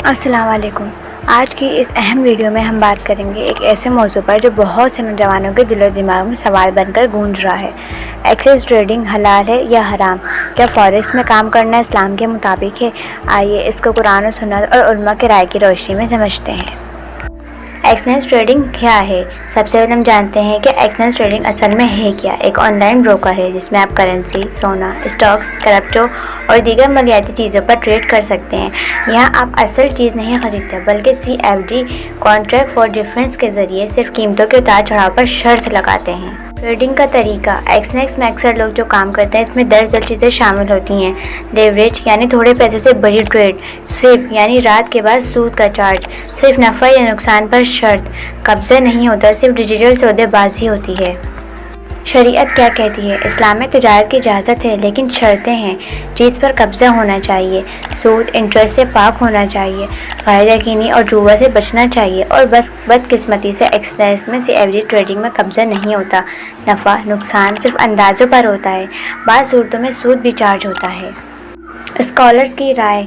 السلام علیکم۔ آج کی اس اہم ویڈیو میں ہم بات کریں گے ایک ایسے موضوع پر جو بہت سے نوجوانوں کے دل و دماغ میں سوال بن کر گونج رہا ہے۔ ایکسیس ٹریڈنگ حلال ہے یا حرام؟ کیا فوریکس میں کام کرنا اسلام کے مطابق ہے؟ آئیے اس کو قرآن و سنت اور علماء کی رائے کی روشنی میں سمجھتے ہیں۔ ایکسچینج ٹریڈنگ کیا ہے؟ سب سے پہلے ہم جانتے ہیں کہ ایکسچینج ٹریڈنگ اصل میں ہے کیا۔ ایک آن لائن بروکر ہے جس میں آپ کرنسی، سونا، اسٹاکس، کرپٹو اور دیگر مالیاتی چیزوں پر ٹریڈ کر سکتے ہیں۔ یہاں آپ اصل چیز نہیں خریدتے بلکہ CFD کانٹریکٹ فار ڈفرنس کے ذریعے صرف قیمتوں کے اتار چڑھاؤ پر شرط لگاتے ہیں۔ ٹریڈنگ کا طریقہ۔ ایکسچینج میں اکثر لوگ جو کام کرتے ہیں اس میں درجن چیزیں شامل ہوتی ہیں۔ لیوریج یعنی تھوڑے پیسوں سے بڑی ٹریڈ، سویپ یعنی رات کے بعد سود کا چارج، صرف نفع یا نقصان پر شرط، قبضہ نہیں ہوتا، صرف ڈیجیٹل سودے بازی ہوتی ہے۔ شریعت کیا کہتی ہے؟ اسلام میں تجارت کی اجازت ہے لیکن شرطیں ہیں۔ چیز پر قبضہ ہونا چاہیے، سود انٹرسٹ سے پاک ہونا چاہیے، غیر یقینی اور جوا سے بچنا چاہیے، اور بس بدقسمتی سے ایکسچینج میں CFD ٹریڈنگ میں قبضہ نہیں ہوتا۔ نفع نقصان صرف اندازوں پر ہوتا ہے، بعض صورتوں میں سود بھی چارج ہوتا ہے۔ اسکالرز کی رائے۔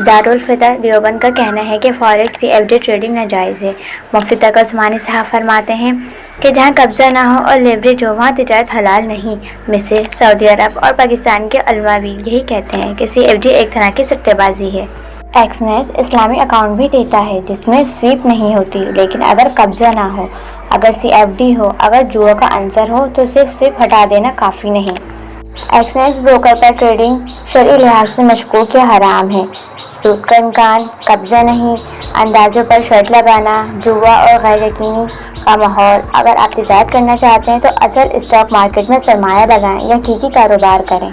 دارالفتح دیوبند کا کہنا ہے کہ فوریکس CFD ٹریڈنگ ناجائز ہے۔ مفتی تقی عثمانی صاحب فرماتے ہیں کہ جہاں قبضہ نہ ہو اور لیوریج ہو وہاں تجارت حلال نہیں۔ مصر، سعودی عرب اور پاکستان کے علماء بھی یہی کہتے ہیں کہ CFD ایک طرح کی سٹے بازی ہے۔ ایکسچینج اسلامی اکاؤنٹ بھی دیتا ہے جس میں سویپ نہیں ہوتی، لیکن اگر قبضہ نہ ہو، اگر CFD ہو، اگر جوا کا عنصر ہو تو صرف سویپ ہٹا دینا کافی نہیں۔ ایکسچینج بروکر پر ٹریڈنگ شرعی لحاظ سے مشکوک یا حرام ہے۔ سود کا امکان، قبضہ نہیں، اندازوں پر شرط لگانا، جوا اور غیر یقینی کا ماحول۔ اگر آپ تجارت کرنا چاہتے ہیں تو اصل اسٹاک مارکیٹ میں سرمایہ لگائیں یا حقیقی کاروبار کریں۔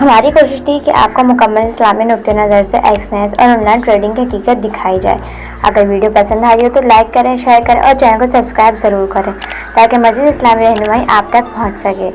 ہماری کوشش تھی کہ آپ کو مکمل اسلامی نقطہ نظر سے ایکسچینج اور آن لائن ٹریڈنگ کی حقیقت دکھائی جائے۔ اگر ویڈیو پسند آئی ہو تو لائک کریں، شیئر کریں اور چینل کو سبسکرائب ضرور کریں تاکہ مزید اسلامی رہنمائی آپ تک پہنچ سکے۔